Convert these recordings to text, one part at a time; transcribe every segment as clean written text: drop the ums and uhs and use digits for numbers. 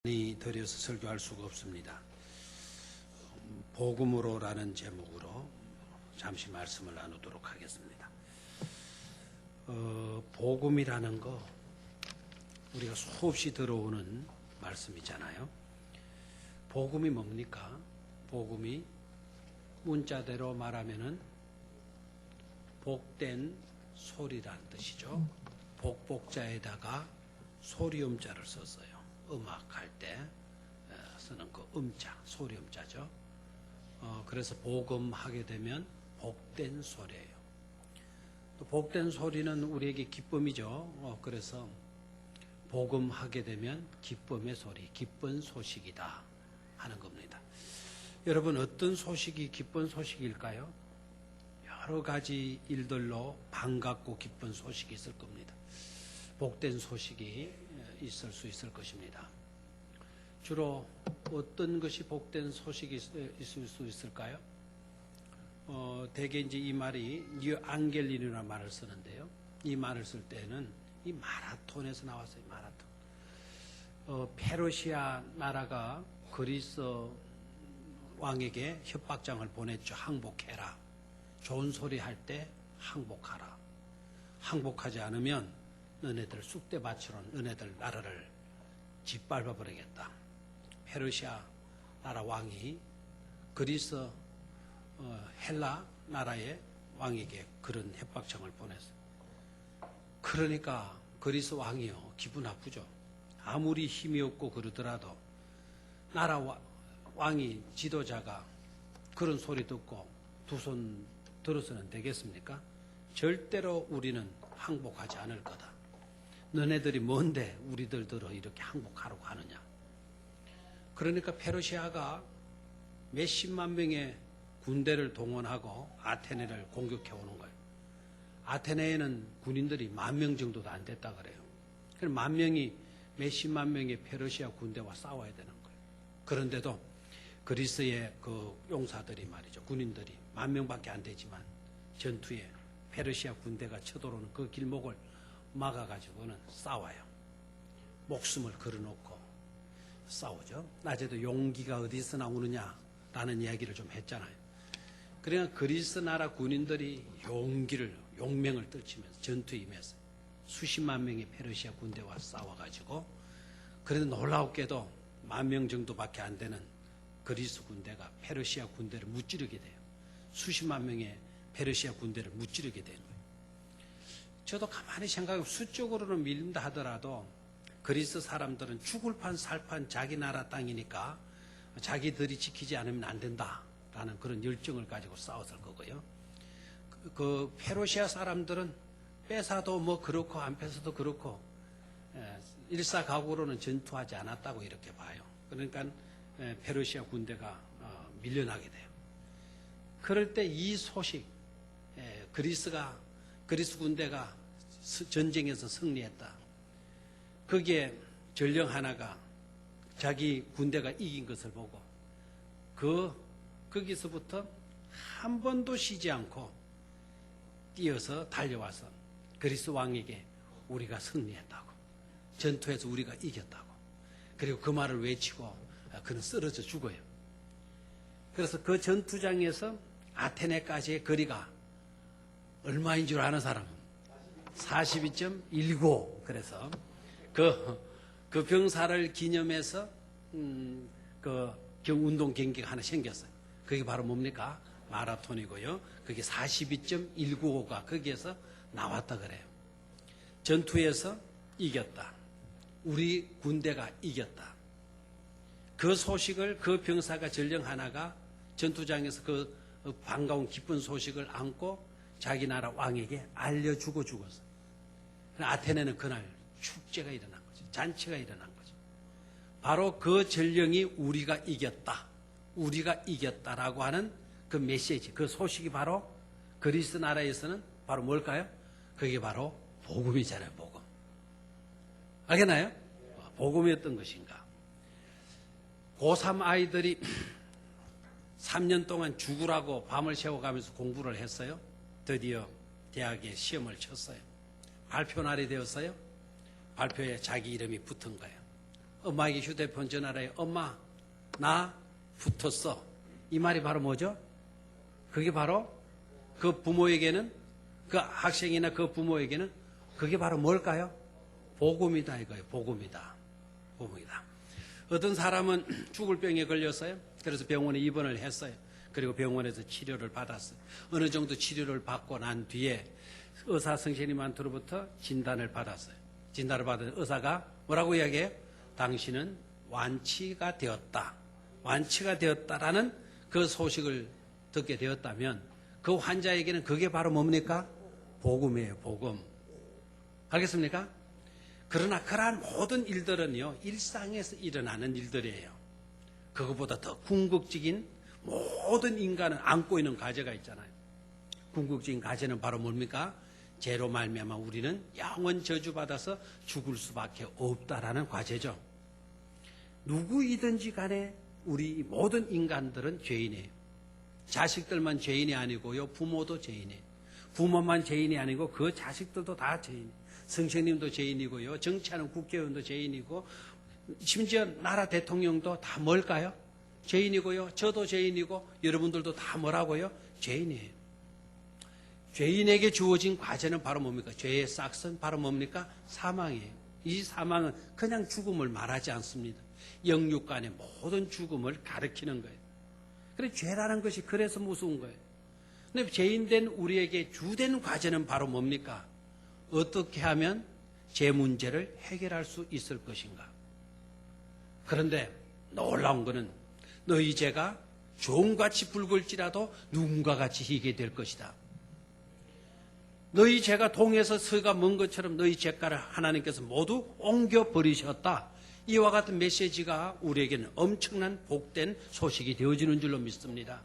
이 들여서 설교할 수가 없습니다. 복음으로라는 제목으로 잠시 말씀을 나누도록 하겠습니다. 복음이라는 거 우리가 수없이 들어오는 말씀이잖아요. 복음이 뭡니까? 복음이 문자대로 말하면은 복된 소리란 뜻이죠. 복복자에다가 소리음자를 썼어요. 음악할 때 쓰는 그 음자, 소리음자죠. 그래서 복음하게 되면 복된 소리예요. 또 복된 소리는 우리에게 기쁨이죠. 그래서 복음하게 되면 기쁨의 소리, 기쁜 소식이다 하는 겁니다. 여러분, 어떤 소식이 기쁜 소식일까요? 여러 가지 일들로 반갑고 기쁜 소식이 있을 겁니다. 복된 소식이 있을 수 있을 것입니다. 주로 어떤 것이 복된 소식이 있을 수 있을까요? 대개 이제 이 말이 뉴 앙겔린이라는 말을 쓰는데요. 이 말을 쓸 때는 이 마라톤에서 나왔어요. 마라톤. 페르시아 나라가 그리스 왕에게 협박장을 보냈죠. 항복해라. 좋은 소리 할 때 항복하라. 항복하지 않으면 너네들 쑥대밭으로 너네들 나라를 짓밟아 버리겠다. 페르시아 나라 왕이 그리스 헬라 나라의 왕에게 그런 협박장을 보냈어요. 그러니까 그리스 왕이요 기분 나쁘죠. 아무리 힘이 없고 그러더라도 나라 왕이 지도자가 그런 소리 듣고 두 손 들어서는 되겠습니까? 절대로 우리는 항복하지 않을 거다. 너네들이 뭔데 우리들들어 이렇게 항복하려고 하느냐. 그러니까 페르시아가 몇십만 명의 군대를 동원하고 아테네를 공격해 오는 거예요. 아테네에는 군인들이 10,000명 정도도 안 됐다 그래요. 그럼 10,000명이 몇십만 명의 페르시아 군대와 싸워야 되는 거예요. 그런데도 그리스의 그 용사들이 말이죠. 군인들이 10,000명밖에 안 되지만 전투에 페르시아 군대가 쳐들어오는 그 길목을 막아가지고는 싸워요. 목숨을 걸어놓고 싸우죠. 낮에도 용기가 어디서 나오느냐라는 이야기를 좀 했잖아요. 그러니까 그리스 나라 군인들이 용맹을 떨치면서 전투에 임해서 수십만 명의 페르시아 군대와 싸워가지고 그래도 놀라웠게도 10,000명 정도밖에 안 되는 그리스 군대가 페르시아 군대를 무찌르게 돼요. 수십만 명의 페르시아 군대를 무찌르게 되는 거예요. 저도 가만히 생각하면 수적으로는 밀린다 하더라도 그리스 사람들은 죽을 판 살판 자기 나라 땅이니까 자기들이 지키지 않으면 안 된다라는 그런 열정을 가지고 싸웠을 거고요. 그 페르시아 사람들은 뺏어도 뭐 그렇고 안 뺏어도 그렇고 일사각오로는 전투하지 않았다고 이렇게 봐요. 그러니까 페르시아 군대가 밀려나게 돼요. 그럴 때 이 소식, 그리스 군대가 전쟁에서 승리했다. 거기에 전령 하나가 자기 군대가 이긴 것을 보고 거기서부터 한 번도 쉬지 않고 뛰어서 달려와서 그리스 왕에게 우리가 승리했다고, 전투에서 우리가 이겼다고, 그리고 그 말을 외치고 그는 쓰러져 죽어요. 그래서 그 전투장에서 아테네까지의 거리가 얼마인 줄 아는 사람은 42.19. 그래서 그 병사를 기념해서 그 운동 경기가 하나 생겼어요. 그게 바로 뭡니까? 마라톤이고요. 그게 42.195가 거기에서 나왔다 그래요. 전투에서 이겼다. 우리 군대가 이겼다. 그 소식을 그 병사가 전령 하나가 전투장에서 그 반가운 기쁜 소식을 안고 자기 나라 왕에게 알려주고 죽었어요. 아테네는 그날 축제가 일어난 거죠. 잔치가 일어난 거죠. 바로 그 전령이 우리가 이겼다. 우리가 이겼다라고 하는 그 메시지, 그 소식이 바로 그리스 나라에서는 바로 뭘까요? 그게 바로 복음이잖아요. 복음. 알겠나요? 복음이 어떤 것인가? 고3 아이들이 3년 동안 죽으라고 밤을 새워가면서 공부를 했어요. 드디어 대학에 시험을 쳤어요. 발표 날이 되었어요. 발표에 자기 이름이 붙은 거예요. 엄마에게 휴대폰 전화를 해요. 엄마, 나 붙었어. 이 말이 바로 뭐죠? 그게 바로 그 부모에게는, 그 학생이나 그 부모에게는 그게 바로 뭘까요? 복음이다 이거예요. 복음이다. 복음이다. 어떤 사람은 죽을 병에 걸렸어요. 그래서 병원에 입원을 했어요. 그리고 병원에서 치료를 받았어요. 어느 정도 치료를 받고 난 뒤에 의사 선생님한테로부터 진단을 받았어요. 진단을 받은 의사가 뭐라고 이야기해요? 당신은 완치가 되었다. 완치가 되었다라는 그 소식을 듣게 되었다면 그 환자에게는 그게 바로 뭡니까? 복음이에요. 복음. 알겠습니까? 그러나 그러한 모든 일들은요, 일상에서 일어나는 일들이에요. 그것보다 더 궁극적인 모든 인간은 안고 있는 과제가 있잖아요. 궁극적인 과제는 바로 뭡니까? 죄로 말미암아 우리는 영원 저주받아서 죽을 수밖에 없다라는 과제죠. 누구이든지 간에 우리 모든 인간들은 죄인이에요. 자식들만 죄인이 아니고요, 부모도 죄인이에요. 부모만 죄인이 아니고 그 자식들도 다 죄인이에요. 선생님도 죄인이고요, 정치하는 국회의원도 죄인이고, 심지어 나라 대통령도 다 뭘까요? 죄인이고요, 저도 죄인이고, 여러분들도 다 뭐라고요? 죄인이에요. 죄인에게 주어진 과제는 바로 뭡니까? 죄의 싹은 바로 뭡니까? 사망이에요. 이 사망은 그냥 죽음을 말하지 않습니다. 영육간의 모든 죽음을 가리키는 거예요. 그래, 죄라는 것이 그래서 무서운 거예요. 근데 죄인된 우리에게 주된 과제는 바로 뭡니까? 어떻게 하면 죄 문제를 해결할 수 있을 것인가? 그런데 놀라운 것은 너희 죄가 종같이 붉을지라도 눈과 같이 희게 될 것이다. 너희 죄가 동에서 서가 먼 것처럼 너희 죄가를 하나님께서 모두 옮겨버리셨다. 이와 같은 메시지가 우리에게는 엄청난 복된 소식이 되어지는 줄로 믿습니다.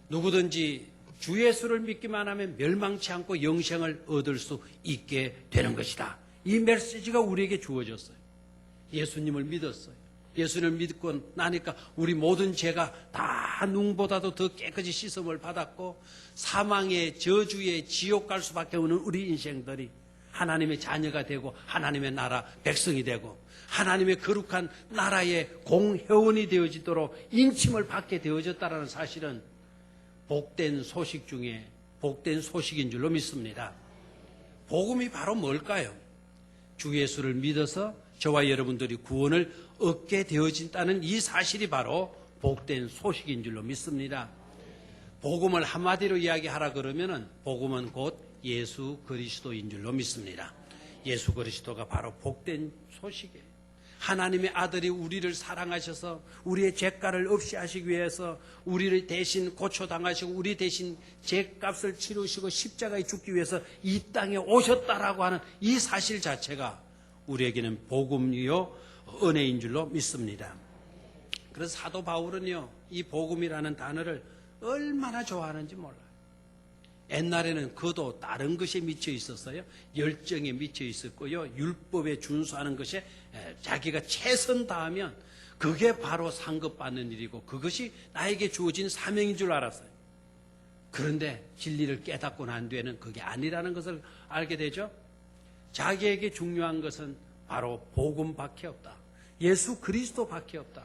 누구든지 주 예수를 믿기만 하면 멸망치 않고 영생을 얻을 수 있게 되는 것이다. 이 메시지가 우리에게 주어졌어요. 예수님을 믿었어요. 예수님을 믿고 나니까 우리 모든 죄가 다 눈보다도 더 깨끗이 씻음을 받았고, 사망의 저주의 지옥 갈 수밖에 없는 우리 인생들이 하나님의 자녀가 되고 하나님의 나라 백성이 되고 하나님의 거룩한 나라의 공회원이 되어지도록 인침을 받게 되어졌다는 사실은 복된 소식 중에 복된 소식인 줄로 믿습니다. 복음이 바로 뭘까요? 주 예수를 믿어서 저와 여러분들이 구원을 얻게 되어진다는 이 사실이 바로 복된 소식인 줄로 믿습니다. 복음을 한마디로 이야기하라 그러면은 복음은 곧 예수 그리스도인 줄로 믿습니다. 예수 그리스도가 바로 복된 소식이에요. 하나님의 아들이 우리를 사랑하셔서 우리의 죄가를 없이 하시기 위해서 우리를 대신 고초당하시고 우리 대신 죄값을 치르시고 십자가에 죽기 위해서 이 땅에 오셨다라고 하는 이 사실 자체가 우리에게는 복음이요 은혜인 줄로 믿습니다. 그래서 사도 바울은요, 이 복음이라는 단어를 얼마나 좋아하는지 몰라요. 옛날에는 그도 다른 것에 미쳐 있었어요. 열정에 미쳐 있었고요, 율법에 준수하는 것에 자기가 최선 다하면 그게 바로 상급받는 일이고 그것이 나에게 주어진 사명인 줄 알았어요. 그런데 진리를 깨닫고 난 뒤에는 그게 아니라는 것을 알게 되죠. 자기에게 중요한 것은 바로 복음밖에 없다. 예수 그리스도밖에 없다.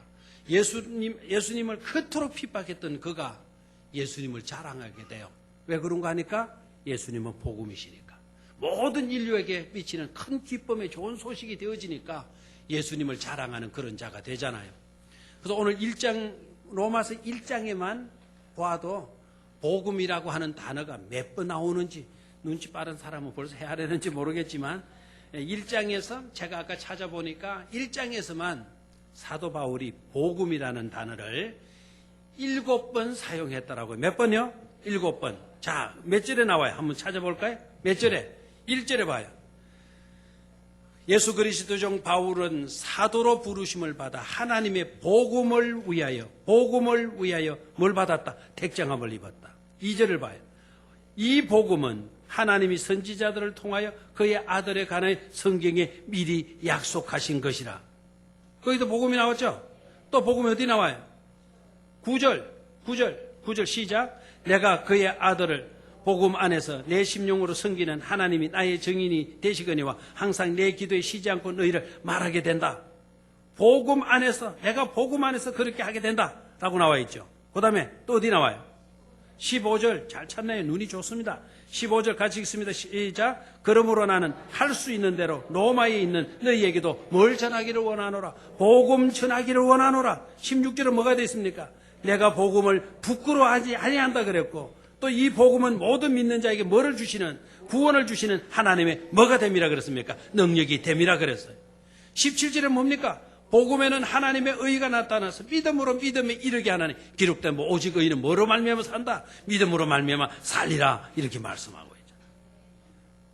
예수님을 그토록 핍박했던 그가 예수님을 자랑하게 돼요. 왜 그런가 하니까 예수님은 복음이시니까. 모든 인류에게 미치는 큰 기쁨의 좋은 소식이 되어지니까 예수님을 자랑하는 그런 자가 되잖아요. 그래서 오늘 1장, 로마서 1장에만 봐도 복음이라고 하는 단어가 몇 번 나오는지 눈치 빠른 사람은 벌써 헤아리는지 모르겠지만 1장에서 제가 아까 찾아보니까 1장에서만 사도 바울이 복음이라는 단어를 7번 사용했더라고요. 몇 번요? 7번. 자, 몇 절에 나와요? 한번 찾아볼까요? 몇 절에? 1절에 봐요. 예수 그리스도 종 바울은 사도로 부르심을 받아 하나님의 복음을 위하여 뭘 받았다? 택정함을 입었다. 2절을 봐요. 이 복음은 하나님이 선지자들을 통하여 그의 아들에 관해 성경에 미리 약속하신 것이라. 거기도 복음이 나왔죠? 또 복음이 어디 나와요? 9절 시작. 내가 그의 아들을 복음 안에서 내 심령으로 섬기는 하나님이 나의 정인이 되시거니와 항상 내 기도에 쉬지 않고 너희를 말하게 된다. 복음 안에서, 내가 복음 안에서 그렇게 하게 된다라고 나와 있죠. 그 다음에 또 어디 나와요? 15절 잘 찾네요. 눈이 좋습니다. 15절 같이 읽습니다. 시작. 그러므로 나는 할 수 있는 대로 로마에 있는 너희에게도 뭘 전하기를 원하노라. 복음 전하기를 원하노라. 16절은 뭐가 되어 있습니까? 내가 복음을 부끄러워하지 아니한다 그랬고, 또 이 복음은 모든 믿는 자에게 뭐를 주시는, 구원을 주시는 하나님의 뭐가 됨이라 그랬습니까? 능력이 됨이라 그랬어요. 17절은 뭡니까? 복음에는 하나님의 의가 나타나서 믿음으로 믿음에 이르게 하나니 기록된 뭐 오직 의는 뭐로 말미암아 산다, 믿음으로 말미암아 살리라, 이렇게 말씀하고 있죠.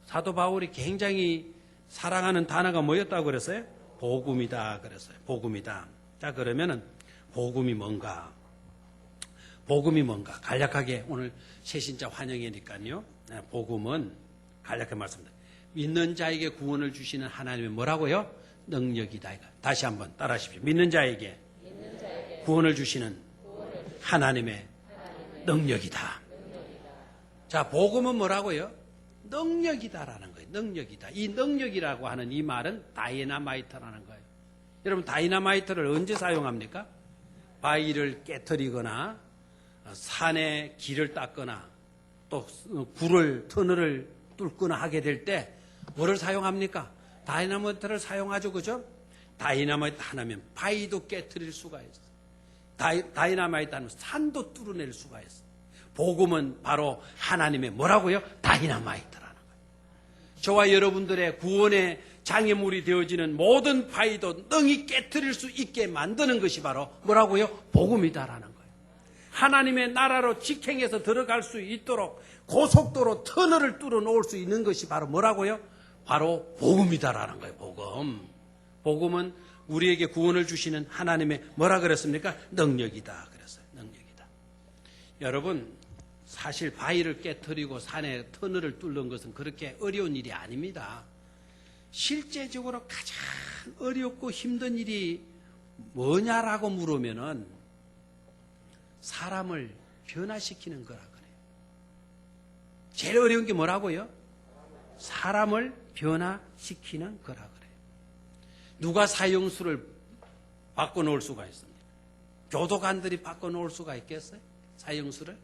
사도 바울이 굉장히 사랑하는 단어가 뭐였다고 그랬어요? 복음이다 그랬어요. 복음이다. 자, 그러면은 복음이 뭔가? 복음이 뭔가? 간략하게 오늘 새신자 환영회니까요. 복음은 간략하게 말씀드립니다. 믿는 자에게 구원을 주시는 하나님의 뭐라고요? 능력이다. 다시 한번 따라하십시오. 믿는 자에게 구원을 주시는 하나님의 능력이다. 자, 복음은 뭐라고요? 능력이다라는 거예요. 능력이다. 이 능력이라고 하는 이 말은 다이나마이트라는 거예요. 여러분, 다이나마이트를 언제 사용합니까? 바위를 깨트리거나 산에 길을 닦거나 또 터널을 뚫거나 하게 될 때 뭐를 사용합니까? 다이나마이트를 사용하죠. 그죠? 다이나마이트 하나면 바위도 깨트릴 수가 있어. 다이나마이트 하면 산도 뚫어낼 수가 있어. 복음은 바로 하나님의 뭐라고요? 다이나마이트라는 거예요. 저와 여러분들의 구원의 장애물이 되어지는 모든 바위도 능히 깨트릴 수 있게 만드는 것이 바로 뭐라고요? 복음이다라는 거예요. 하나님의 나라로 직행해서 들어갈 수 있도록 고속도로 터널을 뚫어 놓을 수 있는 것이 바로 뭐라고요? 바로 복음이다라는 거예요. 복음. 복음은 우리에게 구원을 주시는 하나님의 뭐라 그랬습니까? 능력이다 그랬어요. 능력이다. 여러분, 사실 바위를 깨트리고 산에 터널을 뚫는 것은 그렇게 어려운 일이 아닙니다. 실제적으로 가장 어렵고 힘든 일이 뭐냐라고 물으면은 사람을 변화시키는 거라 그래요. 제일 어려운 게 뭐라고요? 사람을 변화시키는 거라 그래요. 누가 사형수를 바꿔놓을 수가 있습니까? 교도관들이 바꿔놓을 수가 있겠어요? 사형수를?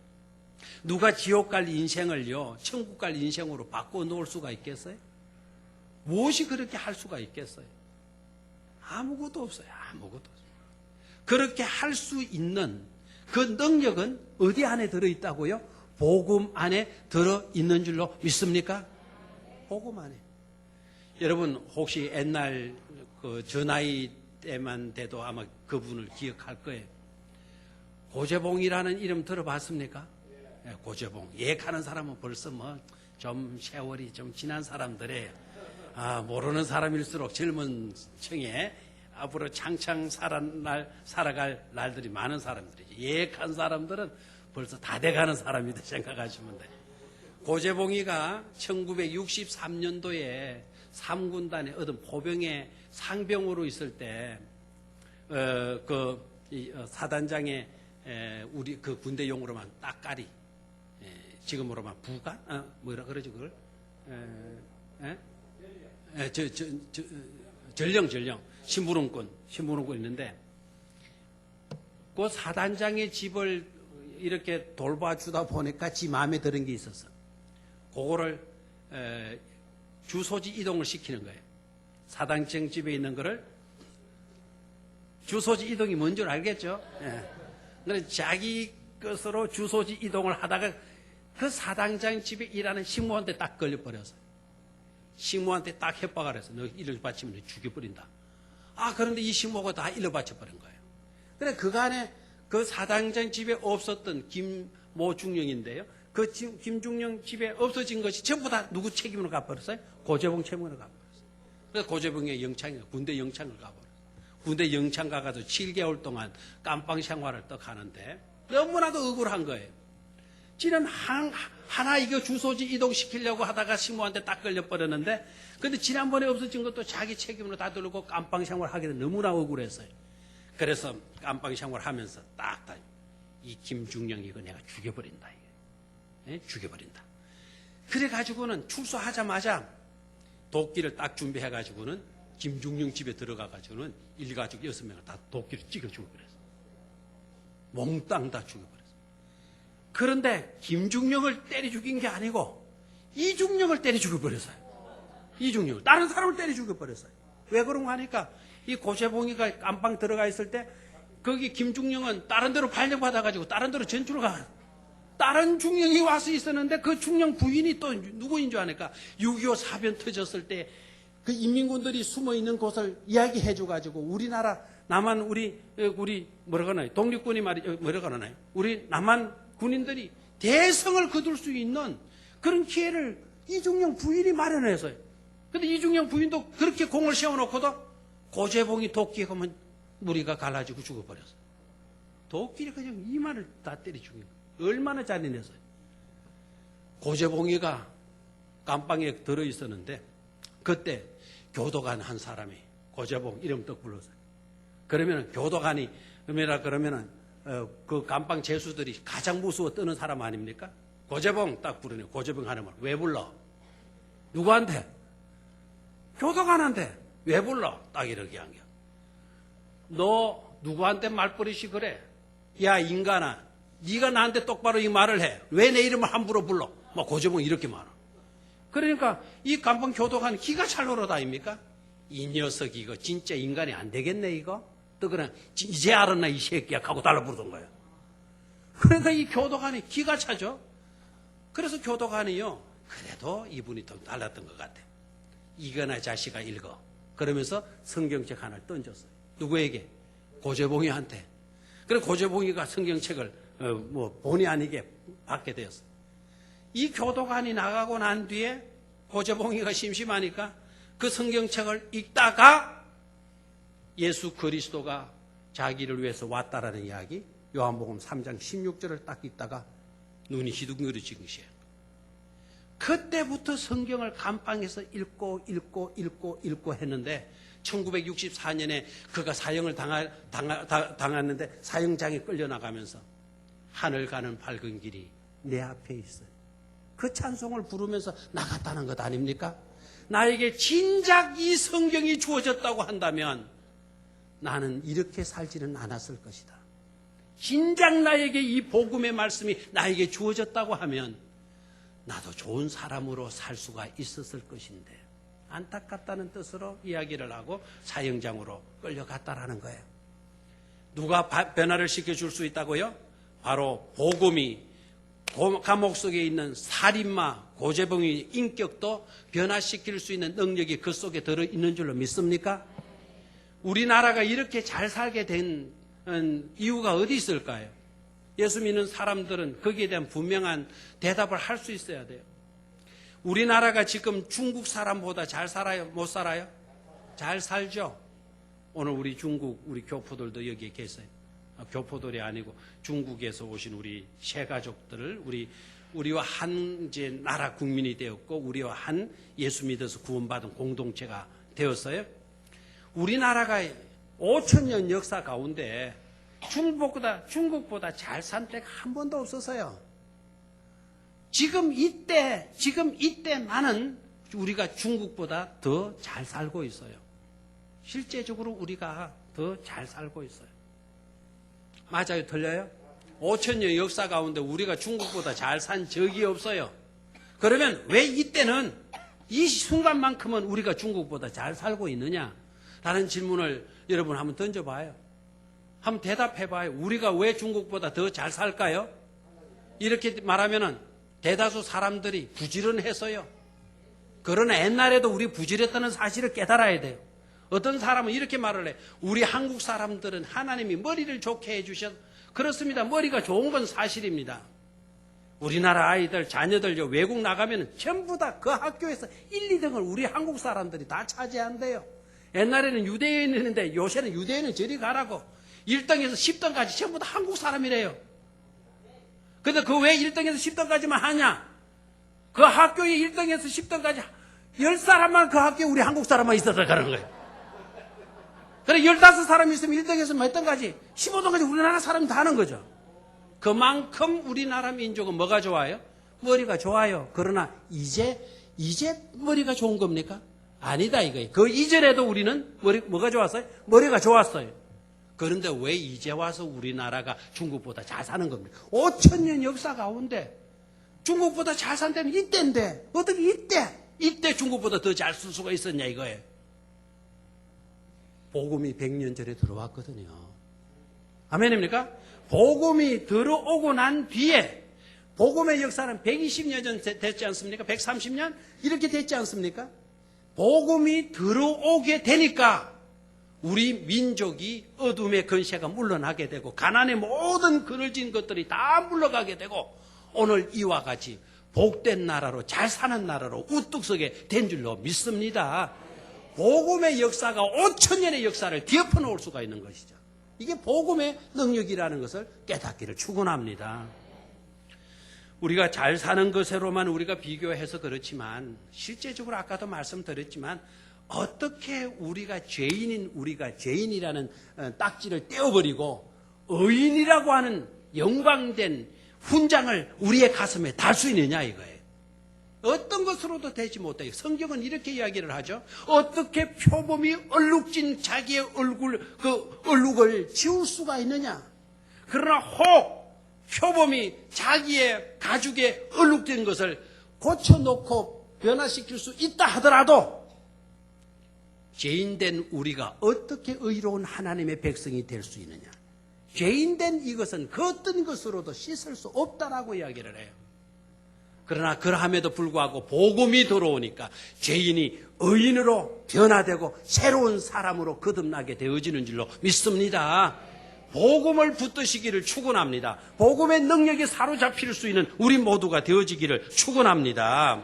누가 지옥 갈 인생을요, 천국 갈 인생으로 바꿔놓을 수가 있겠어요? 무엇이 그렇게 할 수가 있겠어요? 아무것도 없어요. 아무것도 없어요. 그렇게 할 수 있는 그 능력은 어디 안에 들어있다고요? 복음 안에 들어있는 줄로 믿습니까? 복음 안에. 여러분, 혹시 옛날 저 나이 때만 돼도 아마 그분을 기억할 거예요. 고재봉이라는 이름 들어봤습니까? 네, 고재봉. 예 가는 사람은 벌써 뭐 좀 세월이 좀 지난 사람들이에요. 모르는 사람일수록 젊은 층에 앞으로 창창 살아갈 날들이 많은 사람들이죠. 예한 사람들은 벌써 다 돼가는 사람이다 생각하시면 돼요. 고재봉이가 1963년도에 3군단의 어떤 포병의 상병으로 있을 때, 사단장의 우리 그 군대 용어로만 따까리, 지금으로만 부관? 뭐라 그러지 그걸? 전령. 심부름꾼 있는데, 그 사단장의 집을 이렇게 돌봐주다 보니까 지 마음에 드는 게 있었어. 그거를 주소지 이동을 시키는 거예요. 사단장 집에 있는 거를 주소지 이동이 뭔 줄 알겠죠? 그래서 자기 것으로 주소지 이동을 하다가 그 사단장 집에 일하는 식모한테 딱 걸려버렸어요. 식모한테 딱 협박을 해서 너 일을 바치면 죽여버린다. 그런데 이 식모가 다 일을 바쳐버린 거예요. 그래, 그간에 그 사단장 집에 없었던 김모중령인데요. 그 김중령 집에 없어진 것이 전부 다 누구 책임으로 가버렸어요? 고재봉 책임으로 가버렸어요. 그래서 고재봉의 군대 영창을 가버렸어요. 군대 영창 가가지고 7개월 동안 깜빵 생활을 떡 하는데 너무나도 억울한 거예요. 지는 하나 이거 주소지 이동시키려고 하다가 식모한테 딱 걸려버렸는데, 근데 지난번에 없어진 것도 자기 책임으로 다 들고 깜빵 생활하게 돼 너무나 억울했어요. 그래서 깜빵 생활하면서 이 김중령 이거 내가 죽여버린다. 죽여버린다. 그래가지고는 출소하자마자 도끼를 딱 준비해가지고는 김중령 집에 들어가가지고는 일가족 6명을 다 도끼로 찍어 죽여버렸어. 몽땅 다 죽여버렸어. 그런데 김중령을 때려 죽인 게 아니고 이중령을 때려 죽여버렸어요. 이중령을. 다른 사람을 때려 죽여버렸어요. 왜 그런가 하니까 이 고재봉이가 깜빵 들어가 있을 때 거기 김중령은 다른 데로 발령받아가지고 다른 데로 전출을 가. 다른 중령이 와서 있었는데 그 중령 부인이 또 누구인 줄 아니까 6.25 사변 터졌을 때 그 인민군들이 숨어 있는 곳을 이야기해줘가지고 우리나라 남한 우리 뭐라 그러나요? 독립군이 뭐라 그러나요? 우리 남한 군인들이 대성을 거둘 수 있는 그런 기회를 이중령 부인이 마련했어요. 근데 이중령 부인도 그렇게 공을 세워놓고도 고재봉이 도끼에 가면 무리가 갈라지고 죽어버렸어요. 도끼를 그냥 이마를 다 때려 죽인 거예요. 얼마나 잔인했어요. 고재봉이가 깜빵에 들어있었는데 그때 교도관 한 사람이 고재봉 이름 떡 불렀어요. 그러면 교도관이 그러면은 그 감방 죄수들이 가장 무서워 떠는 사람 아닙니까? 고재봉 딱 부르네요. 고재봉 하나만. 왜 불러? 누구한테? 교도관한테. 왜 불러? 딱 이렇게 한 게. 너 누구한테 말버릇이 그래? 야 인간아, 네가 나한테 똑바로 이 말을 해. 왜 내 이름을 함부로 불러? 막 고재봉 이렇게 말아. 그러니까 이 감방 교도관 기가 찰 노릇 아닙니까? 이 녀석 이거 진짜 인간이 안 되겠네 이거? 또 그냥 이제 알았나 이 새끼야 하고 달라붙은 거예요. 그러니까 이 교도관이 기가 차죠. 그래서 교도관이요, 그래도 이분이 좀 달랐던 것 같아. 이거나 자식아 읽어. 그러면서 성경책 하나를 던졌어요. 누구에게? 고재봉이한테. 그래 고재봉이가 성경책을 본의 아니게 받게 되었어요. 이 교도관이 나가고 난 뒤에 고재봉이가 심심하니까 그 성경책을 읽다가 예수 그리스도가 자기를 위해서 왔다라는 이야기, 요한복음 3장 16절을 딱 읽다가 눈이 희둥거려진 것이에요. 그때부터 성경을 감방에서 읽고 했는데 1964년에 그가 사형을 당했는데 사형장에 끌려나가면서 하늘 가는 밝은 길이 내 앞에 있어요. 그 찬송을 부르면서 나갔다는 것 아닙니까? 나에게 진작 이 성경이 주어졌다고 한다면 나는 이렇게 살지는 않았을 것이다. 진작 나에게 이 복음의 말씀이 나에게 주어졌다고 하면 나도 좋은 사람으로 살 수가 있었을 것인데 안타깝다는 뜻으로 이야기를 하고 사형장으로 끌려갔다라는 거예요. 누가 변화를 시켜줄 수 있다고요? 바로 복음이 감옥 속에 있는 살인마 고재봉의 인격도 변화시킬 수 있는 능력이 그 속에 들어있는 줄로 믿습니까? 우리나라가 이렇게 잘 살게 된 이유가 어디 있을까요? 예수 믿는 사람들은 거기에 대한 분명한 대답을 할 수 있어야 돼요. 우리나라가 지금 중국 사람보다 잘 살아요? 못 살아요? 잘 살죠? 오늘 우리 중국 우리 교포들도 여기에 계세요. 교포들이 아니고 중국에서 오신 우리 새가족들을 우리와 한 이제 나라 국민이 되었고 우리와 한 예수 믿어서 구원받은 공동체가 되었어요. 우리나라가 5,000년 역사 가운데 중국보다 잘 산 때가 한 번도 없었어요. 지금 이때만은 우리가 중국보다 더 잘 살고 있어요. 실제적으로 우리가 더 잘 살고 있어요. 맞아요? 틀려요? 5,000년 역사 가운데 우리가 중국보다 잘 산 적이 없어요. 그러면 왜 이때는 이 순간만큼은 우리가 중국보다 잘 살고 있느냐? 라는 질문을 여러분 한번 던져봐요. 한번 대답해봐요. 우리가 왜 중국보다 더 잘 살까요? 이렇게 말하면은 대다수 사람들이 부지런해서요. 그러나 옛날에도 우리 부지런했다는 사실을 깨달아야 돼요. 어떤 사람은 이렇게 말을 해. 우리 한국 사람들은 하나님이 머리를 좋게 해주셔서 그렇습니다. 머리가 좋은 건 사실입니다. 우리나라 아이들, 자녀들 외국 나가면 전부 다 그 학교에서 1, 2등을 우리 한국 사람들이 다 차지한대요. 옛날에는 유대인이었는데 요새는 유대인은 저리 가라고 1등에서 10등까지 전부 다 한국 사람이래요. 근데 그 왜 1등에서 10등까지만 하냐? 그 학교에 1등에서 10등까지 10사람만 그 학교에 우리 한국 사람만 있어서 그런 거예요. 그래 15사람이 있으면 1등에서 몇 등까지 15등까지 우리나라 사람이 다 하는 거죠. 그만큼 우리나라 민족은 뭐가 좋아요? 머리가 좋아요. 그러나 이제 머리가 좋은 겁니까? 아니다 이거예요. 그 이전에도 우리는 뭐가 좋았어요? 머리가 좋았어요. 그런데 왜 이제 와서 우리나라가 중국보다 잘 사는 겁니까? 5,000년 역사 가운데 중국보다 잘 산 데는 이때인데 어떻게 이때 중국보다 더 잘 쓸 수가 있었냐 이거예요. 복음이 100년 전에 들어왔거든요. 아멘입니까? 복음이 들어오고 난 뒤에 복음의 역사는 120년 전 됐지 않습니까? 130년? 이렇게 됐지 않습니까? 복음이 들어오게 되니까 우리 민족이 어둠의 근세가 물러나게 되고 가난의 모든 그늘진 것들이 다 물러가게 되고 오늘 이와 같이 복된 나라로 잘 사는 나라로 우뚝 서게 된 줄로 믿습니다. 복음의 역사가 5,000년의 역사를 뒤엎어 놓을 수가 있는 것이죠. 이게 복음의 능력이라는 것을 깨닫기를 축원합니다. 우리가 잘 사는 것으로만 우리가 비교해서 그렇지만 실제적으로 아까도 말씀드렸지만 어떻게 우리가 죄인이라는 딱지를 떼어버리고 의인이라고 하는 영광된 훈장을 우리의 가슴에 달 수 있느냐 이거예요. 어떤 것으로도 되지 못해요. 성경은 이렇게 이야기를 하죠. 어떻게 표범이 얼룩진 자기의 얼룩을 지울 수가 있느냐. 그러나 혹 표범이 자기의 가죽에 얼룩된 것을 고쳐놓고 변화시킬 수 있다 하더라도 죄인된 우리가 어떻게 의로운 하나님의 백성이 될 수 있느냐. 죄인된 이것은 그 어떤 것으로도 씻을 수 없다라고 이야기를 해요. 그러나 그러함에도 불구하고 복음이 들어오니까 죄인이 의인으로 변화되고 새로운 사람으로 거듭나게 되어지는 줄로 믿습니다. 복음을 붙드시기를 축원합니다. 복음의 능력이 사로잡힐 수 있는 우리 모두가 되어지기를 축원합니다.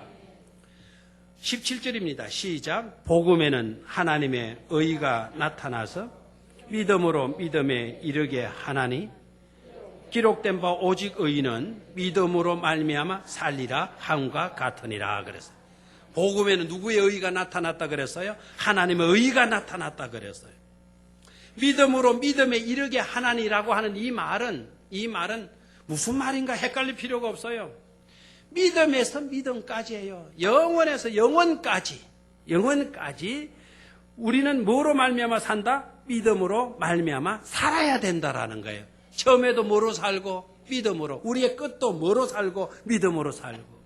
17절입니다. 시작. 복음에는 하나님의 의가 나타나서 믿음으로 믿음에 이르게 하나니 기록된 바 오직 의인은 믿음으로 말미암아 살리라 함과 같으니라 그랬어요. 복음에는 누구의 의가 나타났다 그랬어요? 하나님의 의가 나타났다 그랬어요. 믿음으로 믿음에 이르게 하나니라고 하는 이 말은 무슨 말인가 헷갈릴 필요가 없어요. 믿음에서 믿음까지예요. 영원에서 영원까지 우리는 뭐로 말미암아 산다? 믿음으로 말미암아 살아야 된다라는 거예요. 처음에도 뭐로 살고 믿음으로, 우리의 끝도 뭐로 살고 믿음으로 살고,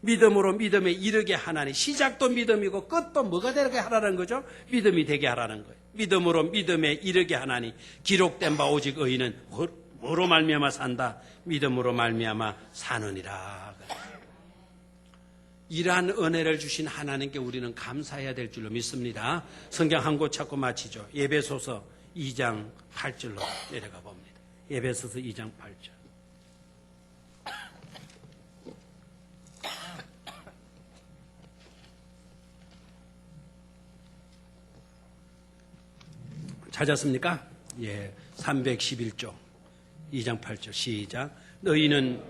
믿음으로 믿음에 이르게 하나니, 시작도 믿음이고 끝도 뭐가 되게 하라는 거죠? 믿음이 되게 하라는 거예요. 믿음으로 믿음에 이르게 하나니 기록된 바 오직 의인은 뭐로 말미암아 산다? 믿음으로 말미암아 사느니라. 이러한 은혜를 주신 하나님께 우리는 감사해야 될 줄로 믿습니다. 성경 한 곳 찾고 마치죠. 에베소서 2장 8절로 내려가 봅니다. 에베소서 2장 8절. 찾았습니까? 예, 311쪽 2장 8절 시작. 너희는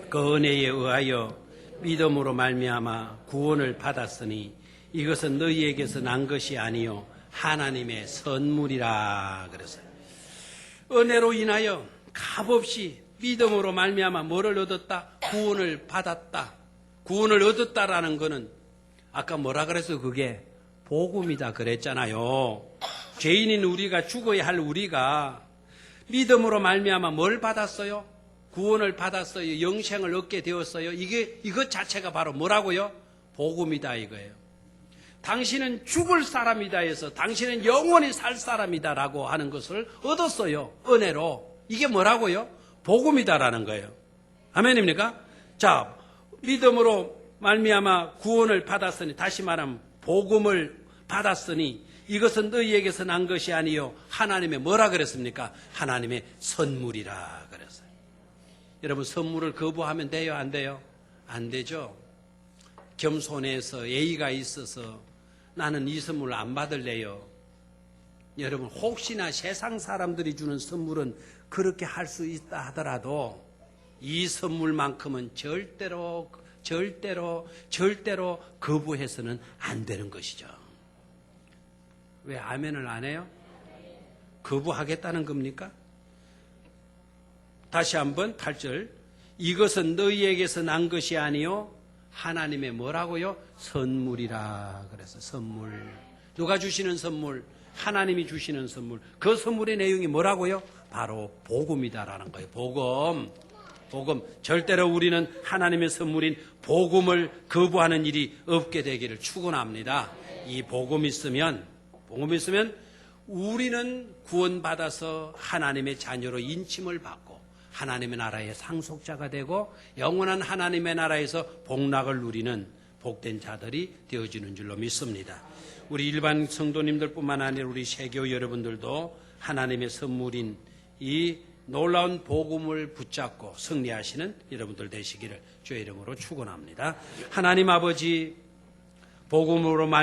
그 은혜에 의하여 믿음으로 말미암아 구원을 받았으니 이것은 너희에게서 난 것이 아니요 하나님의 선물이라 그랬어요. 은혜로 인하여 값없이 믿음으로 말미암아 뭐를 얻었다? 구원을 받았다. 구원을 얻었다라는 것은 아까 뭐라 그랬어요? 그게 복음이다 그랬잖아요. 죄인인 우리가, 죽어야 할 우리가 믿음으로 말미암아 뭘 받았어요? 구원을 받았어요. 영생을 얻게 되었어요. 이것 자체가 바로 뭐라고요? 복음이다 이거예요. 당신은 죽을 사람이다 해서 당신은 영원히 살 사람이다라고 하는 것을 얻었어요. 은혜로. 이게 뭐라고요? 복음이다라는 거예요. 아멘입니까? 자, 믿음으로 말미암아 구원을 받았으니, 다시 말하면 복음을 받았으니 이것은 너희에게서 난 것이 아니요 하나님의 뭐라 그랬습니까? 하나님의 선물이라 그랬어요. 여러분, 선물을 거부하면 돼요? 안 돼요? 안 되죠. 겸손해서 예의가 있어서 나는 이 선물을 안 받을래요. 여러분, 혹시나 세상 사람들이 주는 선물은 그렇게 할 수 있다 하더라도 이 선물만큼은 절대로 거부해서는 안 되는 것이죠. 왜 아멘을 안 해요? 거부하겠다는 겁니까? 다시 한번 8절. 이것은 너희에게서 난 것이 아니요 하나님의 뭐라고요? 선물이라 그래서 선물. 누가 주시는 선물? 하나님이 주시는 선물. 그 선물의 내용이 뭐라고요? 바로 복음이다라는 거예요. 복음. 복음. 절대로 우리는 하나님의 선물인 복음을 거부하는 일이 없게 되기를 축원합니다. 이 복음이 있으면 우리는 구원받아서 하나님의 자녀로 인침을 받고 하나님의 나라의 상속자가 되고 영원한 하나님의 나라에서 복락을 누리는 복된 자들이 되어지는 줄로 믿습니다. 우리 일반 성도님들뿐만 아니라 우리 세교 여러분들도 하나님의 선물인 이 놀라운 복음을 붙잡고 승리하시는 여러분들 되시기를 주의 이름으로 축원합니다. 하나님 아버지, 복음으로